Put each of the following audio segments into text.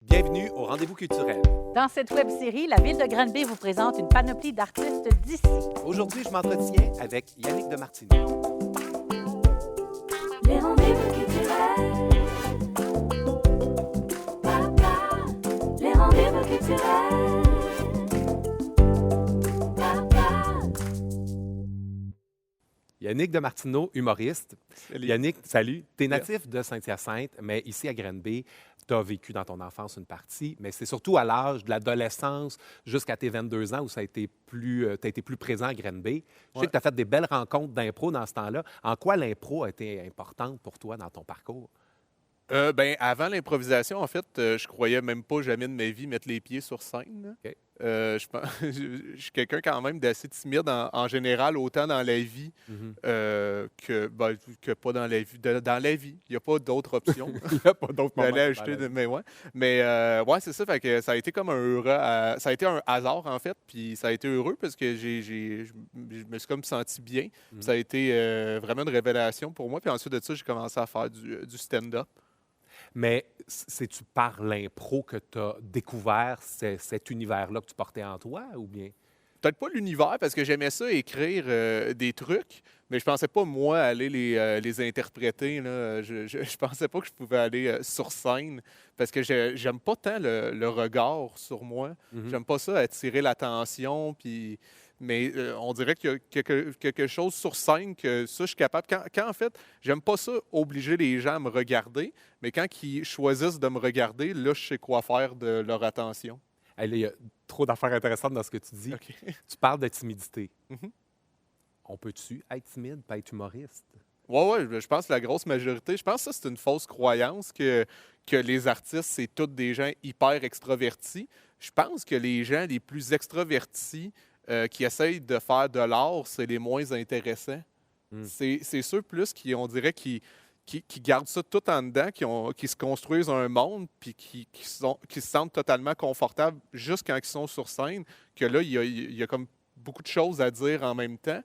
Bienvenue au Rendez-vous culturel. Dans cette web-série, la Ville de Granby vous présente une panoplie d'artistes d'ici. Aujourd'hui, je m'entretiens avec Yannick de Martineau. Les rendez-vous culturels. Papa, les rendez-vous culturels. Papa. Yannick de Martineau, humoriste. Salut. Yannick, salut. Tu es natif de Saint-Hyacinthe, mais ici à Granby, tu as vécu dans ton enfance une partie, mais c'est surtout à l'âge de l'adolescence jusqu'à tes 22 ans où ça a été tu as été plus présent à Granby. Je sais que tu as fait des belles rencontres d'impro dans ce temps-là. En quoi l'impro a été importante pour toi dans ton parcours? Avant l'improvisation, en fait, je croyais même pas jamais de ma vie mettre les pieds sur scène, là. OK. Je suis quelqu'un quand même d'assez timide en général, autant dans la vie que pas dans la vie. Dans la vie, il n'y a pas d'autre option. Il n'y a pas d'autre moment. J'allais ajouter mais ouais. Mais ouais, c'est ça. Fait que ça a été comme un heureux, ça a été un hasard en fait. Puis ça a été heureux parce que je me suis comme senti bien. Mhm. Ça a été vraiment une révélation pour moi. Puis ensuite de ça, j'ai commencé à faire du stand-up. Mais c'est-tu par l'impro que tu as découvert cet univers-là que tu portais en toi ou bien? Peut-être pas l'univers, parce que j'aimais ça écrire des trucs, mais je pensais pas, moi, aller les interpréter, là. Je pensais pas que je pouvais aller sur scène, parce que j'aime pas tant le regard sur moi. Mhm. J'aime pas ça, attirer l'attention, mais on dirait qu'il y a quelque chose sur scène que ça, je suis capable. Quand en fait, j'aime pas ça, obliger les gens à me regarder, mais quand ils choisissent de me regarder, là, je sais quoi faire de leur attention. Hey, là, il y a trop d'affaires intéressantes dans ce que tu dis. OK. Tu parles de timidité. Mhm. On peut-tu être timide, pas être humoriste? Ouais, je pense que la grosse majorité, je pense que ça, c'est une fausse croyance que les artistes, c'est tous des gens hyper extravertis. Je pense que les gens les plus extravertis qui essayent de faire de l'art, c'est les moins intéressants. Mm. C'est ceux plus qui, on dirait, qui gardent ça tout en dedans, qui se construisent un monde, puis qui se sentent totalement confortables juste quand ils sont sur scène, que là, il y a comme beaucoup de choses à dire en même temps.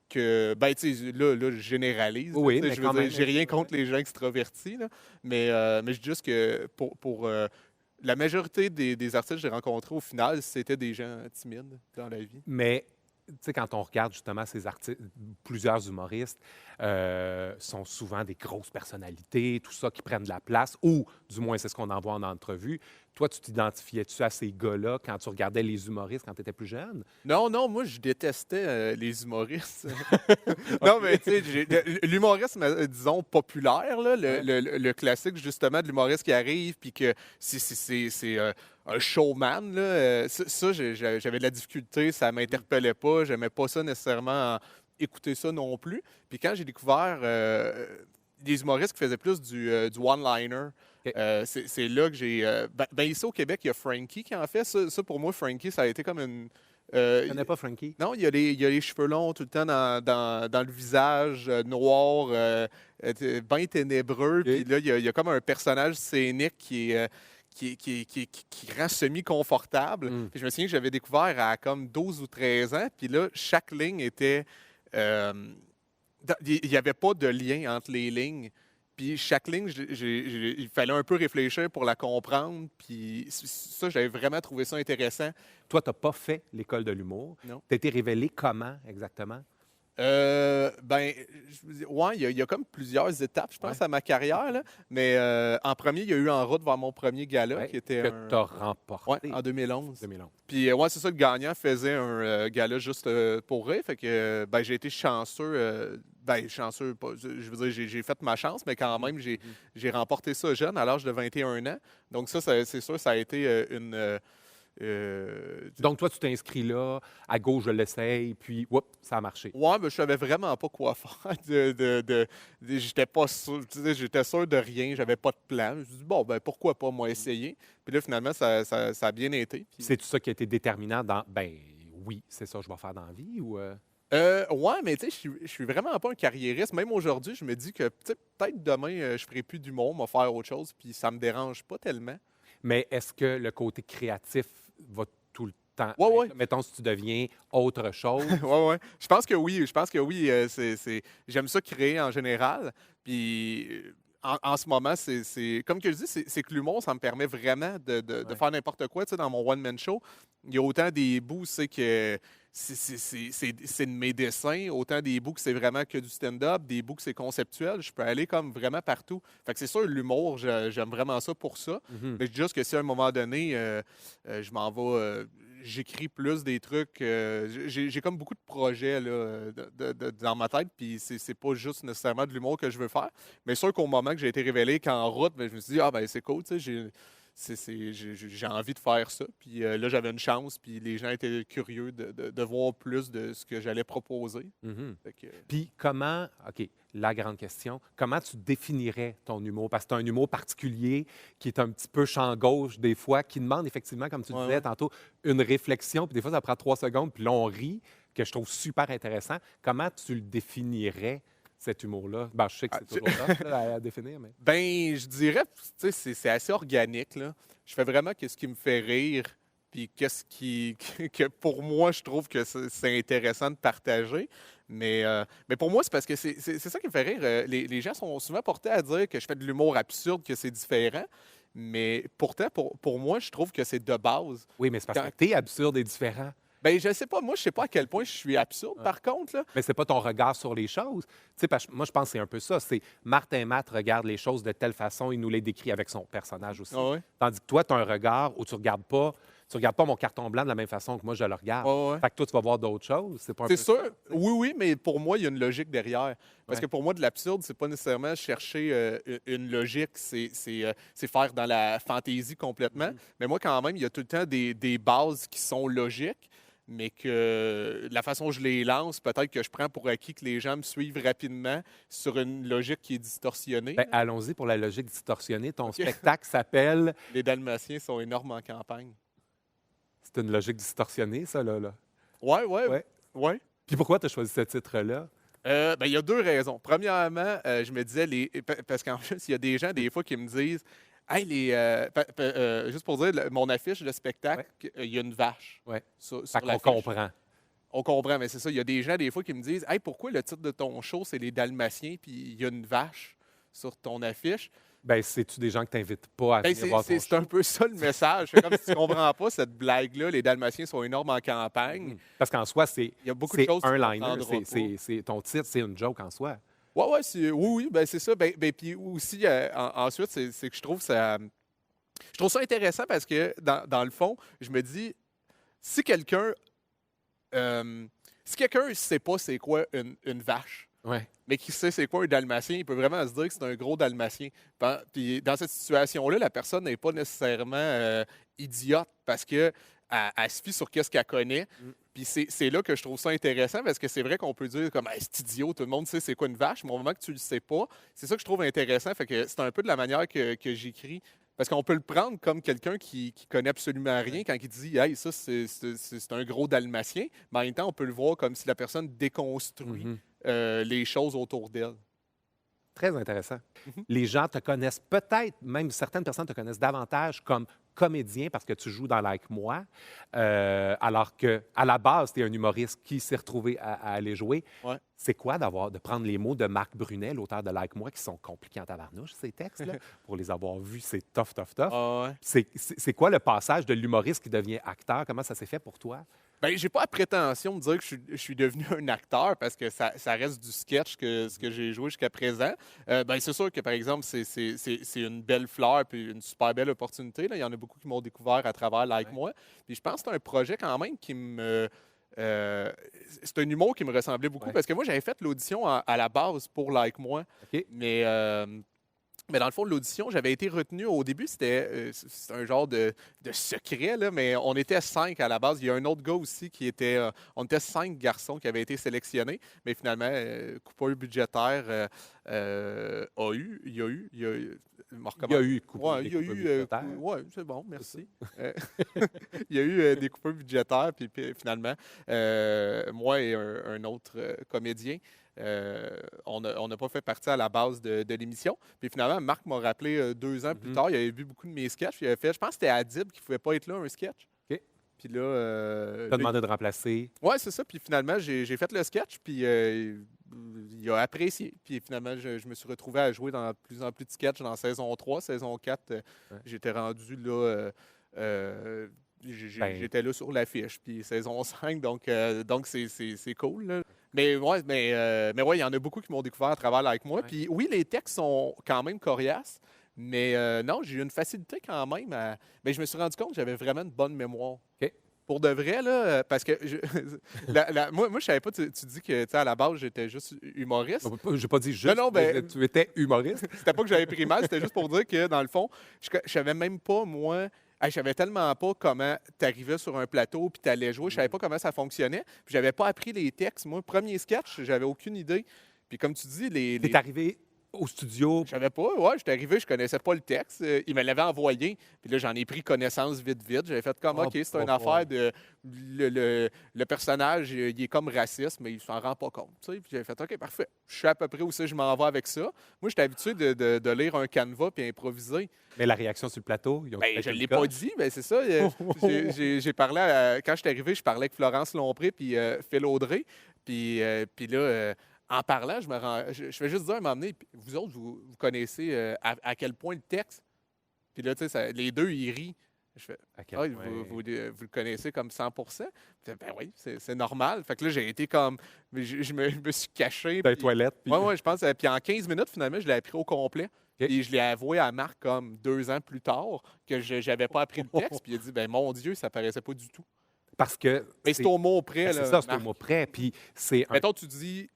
Que, tu sais, là, je généralise. là, Oui, tu sais, mais je quand veux dire, même. j'ai rien contre les gens extravertis, là, mais je dis juste que pour la majorité des artistes que j'ai rencontrés, au final, c'était des gens timides dans la vie. Mais, tu sais, quand on regarde justement ces artistes, plusieurs humoristes sont souvent des grosses personnalités, tout ça, qui prennent de la place, ou du moins, c'est ce qu'on en voit en entrevue. Toi, tu t'identifiais-tu à ces gars-là quand tu regardais les humoristes quand tu étais plus jeune? Non, moi, je détestais les humoristes. Non, mais tu sais, l'humorisme, disons, populaire, là, le classique, justement, de l'humoriste qui arrive, puis que c'est un showman, là, ça, j'avais de la difficulté, ça m'interpellait pas, j'aimais pas ça nécessairement, écouter ça non plus. Puis quand j'ai découvert des humoristes qui faisaient plus du one-liner, OK. c'est là que j'ai... ici au Québec, il y a Frankie qui en fait. Ça, pour moi, Frankie, ça a été comme une... Tu connais pas Frankie? Non, il y a les cheveux longs tout le temps dans le visage, noir, bien ténébreux. OK. Puis là, il y a comme un personnage scénique qui rend semi-confortable. Mm. Puis je me souviens que j'avais découvert à comme 12 ou 13 ans. Puis là, chaque ligne était... il n'y avait pas de lien entre les lignes. Puis chaque ligne, il fallait un peu réfléchir pour la comprendre. Puis ça, j'avais vraiment trouvé ça intéressant. Toi, tu n'as pas fait l'école de l'humour. Non. Tu as été révélé comment exactement? Ouais, il y a comme plusieurs étapes, je pense, Ouais. à ma carrière, là. Mais en premier, il y a eu En route vers mon premier gala, Ouais, qui était que tu as remporté ouais, en 2011. 2011. Puis ouais, c'est ça, le gagnant faisait un gala juste pour rire. Fait que j'ai été chanceux. Chanceux, je veux dire, j'ai fait ma chance, mais quand même, j'ai remporté ça jeune, à l'âge de 21 ans. Donc ça, c'est sûr, ça a été une... Donc, toi, tu t'inscris là, à gauche, je l'essaye, puis, whoop, ça a marché. Ouais, mais je savais vraiment pas quoi faire. J'étais pas sûr, tu sais, j'étais sûr de rien, j'avais pas de plan. Je me suis dit, bon, pourquoi pas, moi, essayer. Puis là, finalement, ça a bien été. Puis- C'est tout ça qui a été déterminant dans, oui, c'est ça que je vais faire dans la vie ou... Ouais, mais tu sais, je suis vraiment pas un carriériste. Même aujourd'hui, je me dis que tu sais, peut-être demain, je ferai plus d'humour, me faire autre chose, puis ça me dérange pas tellement. Mais est-ce que le côté créatif va tout le temps Ouais, être ouais. là? Mettons, si tu deviens autre chose. Ouais. Je pense que oui. J'aime ça créer en général. Puis en ce moment, comme que je dis, c'est que l'humour, ça me permet vraiment de faire n'importe quoi. Tu sais, dans mon one-man show, il y a autant des bouts, c'est que c'est de mes dessins, autant des bouts que c'est vraiment que du stand-up, des bouts que c'est conceptuel. Je peux aller comme vraiment partout. Fait que c'est sûr, l'humour, j'aime vraiment ça pour ça. Mhm. Mais juste que si à un moment donné, je m'en vais, j'écris plus des trucs. J'ai comme beaucoup de projets là, dans ma tête, puis c'est pas juste nécessairement de l'humour que je veux faire. Mais sûr qu'au moment que j'ai été révélé qu'en route, ben, je me suis dit, ah ben c'est cool, tu sais, j'ai envie de faire ça. Puis là, j'avais une chance, puis les gens étaient curieux de voir plus de ce que j'allais proposer. Mhm. Fait que, Puis comment, OK, la grande question, comment tu définirais ton humour? Parce que tu as un humour particulier qui est un petit peu champ gauche des fois, qui demande effectivement, comme tu Ouais, disais ouais. tantôt, une réflexion. Puis des fois, ça prend 3 secondes, puis là, on rit, que je trouve super intéressant. Comment tu le définirais, cet humour-là? Ben, je sais que Ah, c'est toujours tough là, à définir, mais... Ben, je dirais, tu sais, c'est assez organique, là. Je fais vraiment ce qui me fait rire, puis qu'est-ce qui, que pour moi, je trouve que c'est intéressant de partager. Mais pour moi, c'est parce que c'est ça qui me fait rire. Les gens sont souvent portés à dire que je fais de l'humour absurde, que c'est différent. Mais pourtant, pour moi, je trouve que c'est de base. Oui, mais c'est parce Quand- que t'es absurde et différent. Ben, je sais pas, moi, je sais pas à quel point je suis absurde, par contre, là. Mais c'est pas ton regard sur les choses. Tu sais, parce que moi, je pense que c'est un peu ça. C'est Martin Matt regarde les choses de telle façon, il nous les décrit avec son personnage aussi. Ah ouais. Tandis que toi, tu as un regard où tu regardes pas mon carton blanc de la même façon que moi, je le regarde. Ouais, ouais. Fait que toi, tu vas voir d'autres choses. C'est pas un C'est peu sûr. ça? Oui, oui, mais pour moi, il y a une logique derrière. Parce Ouais. que pour moi, de l'absurde, c'est pas nécessairement chercher une logique, c'est faire dans la fantaisie complètement. Mhm. Mais moi, quand même, il y a tout le temps des bases qui sont logiques, mais que la façon dont je les lance, peut-être que je prends pour acquis que les gens me suivent rapidement sur une logique qui est distorsionnée. Ben, allons-y pour la logique distorsionnée. Ton OK. spectacle s'appelle... Les Dalmatiens sont énormes en campagne. C'est une logique distorsionnée, ça, là. Ouais, ouais, Ouais. ouais. Puis pourquoi tu as choisi ce titre-là? Ben, il y a deux raisons. Premièrement, je me disais, parce qu'en plus, il y a des gens, des fois, qui me disent, hey, juste pour dire, mon affiche de spectacle, il y a une vache Ouais. sur Fait qu'on l'affiche. comprend. On comprend, mais c'est ça. Il y a des gens, des fois, qui me disent, hey, pourquoi le titre de ton show, c'est les Dalmatiens, puis il y a une vache sur ton affiche? Ben, c'est-tu des gens que tu n'invites pas à Ben, venir voir ton c'est un peu ça le message. C'est comme si tu ne comprends pas cette blague-là, les Dalmatiens sont énormes en campagne. show? Parce qu'en soi, c'est Il y a beaucoup de c'est choses que un tu liner. comprendras pas. Ton titre, c'est une joke en soi. Ouais, ouais, oui, oui, ben c'est ça. Puis aussi, ensuite, c'est que je trouve ça intéressant parce que, dans le fond, je me dis, si quelqu'un ne sait pas c'est quoi une vache, Ouais. mais qui sait c'est quoi un dalmatien, il peut vraiment se dire que c'est un gros dalmatien. Puis dans cette situation-là, la personne n'est pas nécessairement idiote parce que elle se fie sur qu'est-ce qu'elle connaît. Mm. Puis c'est là que je trouve ça intéressant parce que c'est vrai qu'on peut dire comme hey, c'est idiot, tout le monde sait c'est quoi une vache, mais au moment que tu le sais pas, c'est ça que je trouve intéressant. Fait que c'est un peu de la manière que j'écris. Parce qu'on peut le prendre comme quelqu'un qui connaît absolument rien quand il dit Hey, ça, c'est un gros dalmatien. Mais en même temps, on peut le voir comme si la personne déconstruit Mhm. les choses autour d'elle. Très intéressant. Mhm. Les gens te connaissent peut-être, même certaines personnes te connaissent davantage comme comédien parce que tu joues dans Like Moi, alors que à la base, tu es un humoriste qui s'est retrouvé à aller jouer. Ouais. C'est quoi de prendre les mots de Marc Brunet, l'auteur de Like Moi, qui sont compliqués en tabarnouche, ces textes-là, pour les avoir vus, c'est tough, tough, tough. Ah ouais. C'est quoi le passage de l'humoriste qui devient acteur? Comment ça s'est fait pour toi? Ben, j'ai pas la prétention de dire que je suis devenu un acteur parce que ça reste du sketch ce que j'ai joué jusqu'à présent. Ben, c'est sûr que, par exemple, c'est une belle fleur puis une super belle opportunité. Là. Il y en a beaucoup qui m'ont découvert à travers Like Ouais. Moi. Puis je pense que c'est un projet quand même qui me... c'est un humour qui me ressemblait beaucoup Ouais. parce que moi, j'avais fait l'audition à la base pour Like Moi. OK. Mais dans le fond de l'audition, j'avais été retenu. Au début, c'était un genre de secret, là, mais on était 5 à la base. Il y a un autre gars aussi qui était. On était 5 garçons qui avaient été sélectionnés, mais finalement, coupure budgétaire il y a eu. Il y a eu Ouais, il y a eu. Ouais, c'est bon, merci. Il y a eu des coupures budgétaires, puis finalement, moi et un autre comédien, on n'a pas fait partie à la base de l'émission. Puis finalement, Marc m'a rappelé 2 ans plus Mhm. tard. Il avait vu beaucoup de mes sketchs. Puis il avait fait, je pense que c'était Adib qui ne pouvait pas être là, un sketch. OK. Puis là, T'as demandé de remplacer. ouais, c'est ça. Puis finalement, j'ai fait le sketch, puis il a apprécié. Puis finalement, je me suis retrouvé à jouer dans de plus en plus de sketchs dans saison 3. Saison 4, j'étais rendu là. Ben, J'étais là sur l'affiche. Puis saison 5, donc c'est cool. Là. Mais ouais, il y en a beaucoup qui m'ont découvert à travers avec moi. Ouais. Puis oui, les textes sont quand même coriaces. Mais non, j'ai eu une facilité quand même à. Mais je me suis rendu compte que j'avais vraiment une bonne mémoire. OK. Pour de vrai, là, parce que moi, je savais pas, tu dis que tu sais, à la base, j'étais juste humoriste. J'ai pas dit juste, non, ben- mais tu étais humoriste. C'était pas que j'avais pris mal, c'était juste pour dire que, dans le fond, je savais même pas, moi. Je savais tellement pas comment t'arrivais sur un plateau puis t'allais jouer. Je savais pas comment ça fonctionnait. Puis j'avais pas appris les textes. Moi, premier sketch, j'avais aucune idée. Puis comme tu dis, T'es arrivé au studio. je savais pas, ouais, j'étais arrivé, je connaissais pas le texte. Il me l'avait envoyé, puis là, j'en ai pris connaissance vite. J'avais fait comme, OK, c'est une affaire de. Le personnage, il est comme raciste, mais il s'en rend pas compte. Tu sais. Puis j'avais fait, OK, parfait. Je sais à peu près où je m'en vais avec ça. Moi, j'étais habitué de lire un canevas puis improviser. Mais la réaction sur le plateau, ils ont Ben, fait je ne une l'ai coche. pas dit, mais c'est ça. J'ai parlé, quand je suis arrivé, je parlais avec Florence Lompré puis Phil Audrey. Puis là, en parlant, je fais juste dire à un moment donné, vous autres, vous connaissez à quel point le texte. Puis là, tu sais, les deux, ils rient. Je fais, À quel ah, point- vous le connaissez comme 100 ben oui, c'est normal. Fait que là, j'ai été comme. Je me suis caché. Dans les puis- toilettes. puis- Ouais, je pense. Puis en 15 minutes, finalement, je l'ai appris au complet. OK. Et je l'ai avoué à Marc comme 2 ans plus tard que je n'avais pas appris le texte. Puis il a dit, ben mon Dieu, ça paraissait pas du tout. Parce que. Mais c'est au mot près. Ben, là, c'est ça, c'est au Marc. mot près. Puis c'est un- Mettons, tu dis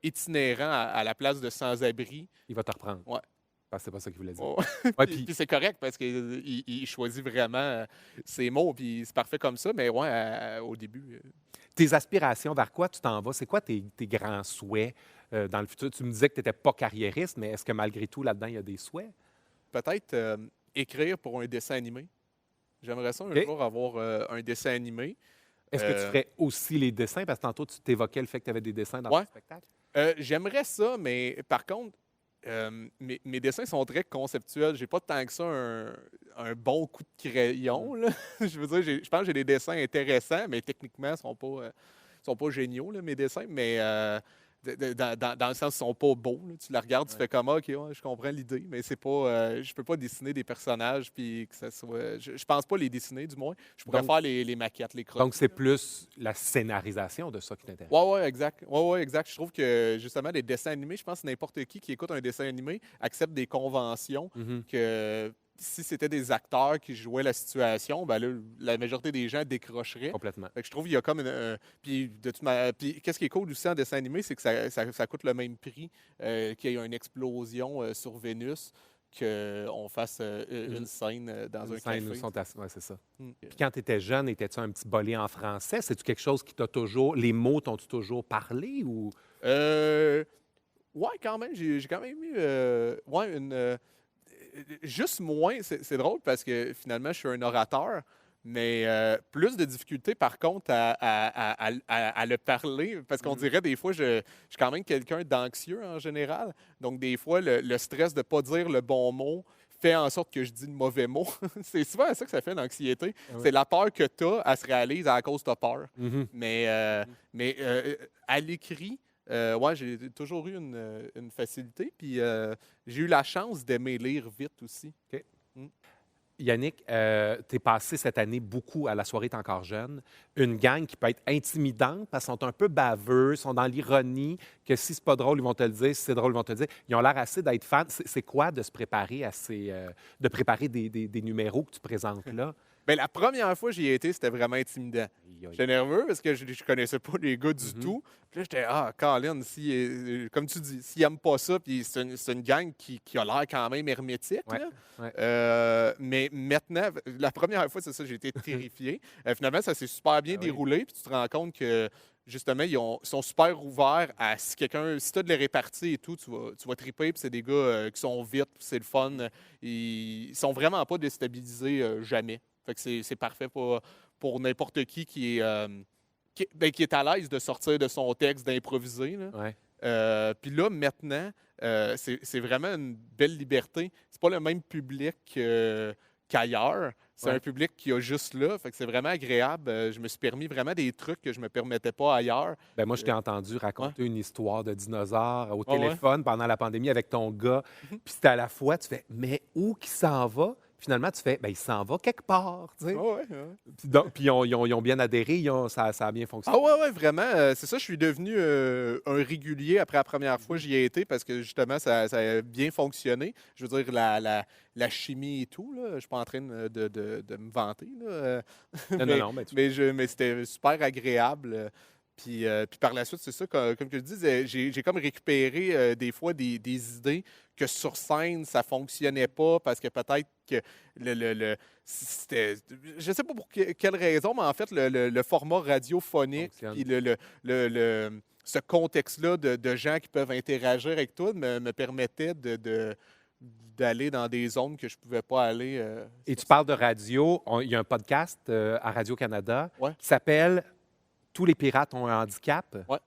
itinérant à la place de sans-abri. il va te reprendre. Ouais. Parce que c'est pas ça qu'il voulait dire. Oh. Ouais, Puis puis c'est correct parce qu'il choisit vraiment ses mots. Puis c'est parfait comme ça. Mais ouais, au début. tes aspirations, vers quoi tu t'en vas? C'est quoi tes grands souhaits dans le futur? Tu me disais que tu n'étais pas carriériste, mais est-ce que malgré tout, là-dedans, il y a des souhaits? Peut-être écrire pour un dessin animé. J'aimerais ça un OK. jour avoir un dessin animé. Est-ce que tu ferais aussi les dessins? Parce que tantôt, tu t'évoquais le fait que tu avais des dessins dans Ouais. ton spectacle. J'aimerais ça, mais par contre, mes dessins sont très conceptuels. J'ai pas tant que ça un bon coup de crayon. Là. Je veux dire, je pense que j'ai des dessins intéressants, mais techniquement, ils sont pas géniaux, là, mes dessins. Mais dans le sens, ils sont pas beaux. Là. Tu la regardes, tu fais comme, OK, ouais, je comprends l'idée, mais c'est pas, je peux pas dessiner des personnages puis que ça soit. Je pense pas les dessiner, du moins. Je pourrais Donc- faire les maquettes, les croquis. Donc, c'est plus la scénarisation de ça qui t'intéresse. Ouais, exact. Ouais, exact. Je trouve que justement, les dessins animés, je pense que n'importe qui écoute un dessin animé accepte des conventions Mhm. que si c'était des acteurs qui jouaient la situation, ben là, la majorité des gens décrocheraient. Complètement. Fait que je trouve qu'il y a comme puis qu'est-ce qui est cool aussi en dessin animé, c'est que ça coûte le même prix qu'il y ait une explosion sur Vénus qu'on fasse une scène dans Une un scène café. où sont assis- ouais, c'est ça. Mm. Puis quand tu étais jeune, étais-tu un petit bolé en français? C'est-tu quelque chose qui t'a toujours. Les mots t'ont-tu toujours parlé ou. Ouais, quand même. J'ai quand même eu juste moins. C'est drôle parce que finalement, je suis un orateur, mais plus de difficultés, par contre, à le parler. Parce qu'on dirait des fois, je suis quand même quelqu'un d'anxieux en général. Donc, des fois, le stress de ne pas dire le bon mot fait en sorte que je dis le mauvais mot. C'est souvent ça que ça fait l'anxiété. Ah oui. C'est la peur que tu as, elle se réalise à cause de ta peur. Mhm. Mais à l'écrit, ouais, j'ai toujours eu une facilité. Puis j'ai eu la chance d'aimer lire vite aussi. Yannick, tu es passé cette année beaucoup à la soirée T'es encore jeune. Une gang qui peut être intimidante parce qu'ils sont un peu baveux, sont dans l'ironie, que si c'est pas drôle, ils vont te le dire, si c'est drôle, ils vont te le dire. Ils ont l'air assez d'être fans. C'est quoi de se préparer à de préparer des numéros que tu présentes là? Bien, la première fois que j'y ai été, c'était vraiment intimidant. J'étais nerveux parce que je connaissais pas les gars du tout. Puis là, j'étais, Colin, comme tu dis, s'ils n'aiment pas ça, puis c'est une gang qui a l'air quand même hermétique. Ouais, Là. ouais. Mais maintenant, la première fois, c'est ça, j'ai été terrifié. Finalement, ça s'est super bien Ah oui. déroulé, puis tu te rends compte que, justement, ils sont super ouverts à si tu as de les répartis et tout, tu vas triper, puis c'est des gars qui sont vite, puis c'est le fun. Ils sont vraiment pas déstabilisés jamais. Fait que c'est parfait pour n'importe qui est à l'aise de sortir de son texte, d'improviser. Là. Ouais. Puis là, maintenant, c'est vraiment une belle liberté. C'est pas le même public qu'ailleurs. C'est un public qui a juste là. Fait que c'est vraiment agréable. Je me suis permis vraiment des trucs que je me permettais pas ailleurs. Ben moi, je t'ai entendu raconter une histoire de dinosaure au Ah ouais? téléphone pendant la pandémie avec ton gars. Puis c'était à la fois, tu fais, mais où qu'il s'en va? Finalement, tu fais, ben il s'en va quelque part. Tu sais. Ah ouais. Puis ils ont bien adhéré, ça a bien fonctionné. Ah ouais, vraiment. C'est ça, je suis devenu un régulier après la première fois que j'y ai été parce que justement, ça a bien fonctionné. Je veux dire, la chimie et tout, là, je ne suis pas en train de me vanter. Là. Non, ben, Mais c'était super agréable. Puis par la suite, c'est ça, comme je le dis, j'ai comme récupéré des fois des idées que sur scène, ça ne fonctionnait pas parce que peut-être que c'était. Je ne sais pas pour quelle raison, mais en fait, le format radiophonique, puis ce contexte-là de gens qui peuvent interagir avec toi me permettait d'aller dans des zones que je ne pouvais pas aller. Et tu parles de radio. Il y a un podcast à Radio-Canada Ouais. qui s'appelle Tous les pirates ont un handicap, Ouais.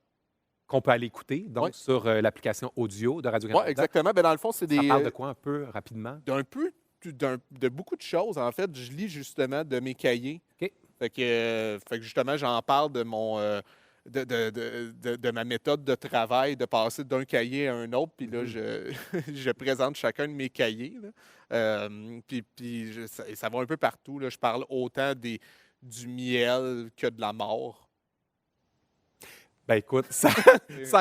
qu'on peut aller écouter donc Ouais. sur l'application audio de Radio-Canada. Oui, exactement. Ben, dans le fond, c'est Ça des. parle de quoi un peu rapidement? De beaucoup de choses. En fait, je lis justement de mes cahiers. OK. Fait que justement, j'en parle de mon de ma méthode de travail, de passer d'un cahier à un autre. Puis là, je présente chacun de mes cahiers. Là. Puis ça va un peu partout. Là. Je parle autant du miel que de la mort. Ben écoute, ça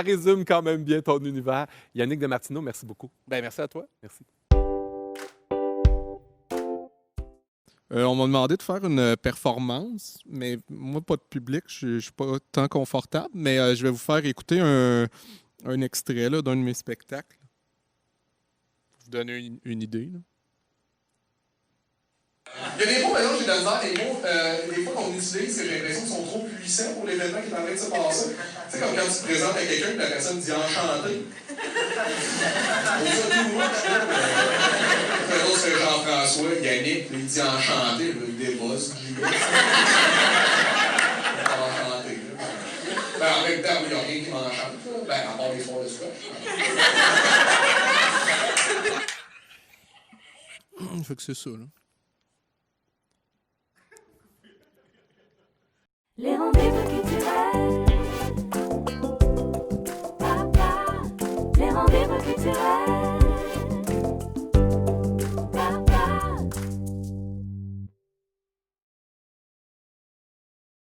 résume quand même bien ton univers. Yannick Demartino, merci beaucoup. Ben merci à toi. Merci. On m'a demandé de faire une performance, mais moi, pas de public, je ne suis pas tant confortable, mais je vais vous faire écouter un extrait là, d'un de mes spectacles. Pour vous donner une idée. Là. Il y a des mots, maintenant, j'ai de la misère, des mots, des fois qu'on utilise, que j'ai l'impression qu'ils sont trop puissants pour l'événement qui est en train de se passer. Tu sais, comme quand tu te présentes à quelqu'un et la personne dit enchanté. L'autre, c'est Jean-François, Yannick, il dit enchanté, il débosse. Enchanté. Ben, en même temps, il n'y a rien qui m'enchante, là. Ben, à part les soirs de scotch. Fait que c'est ça, là. Les rendez-vous culturels. Papa, les rendez-vous culturels.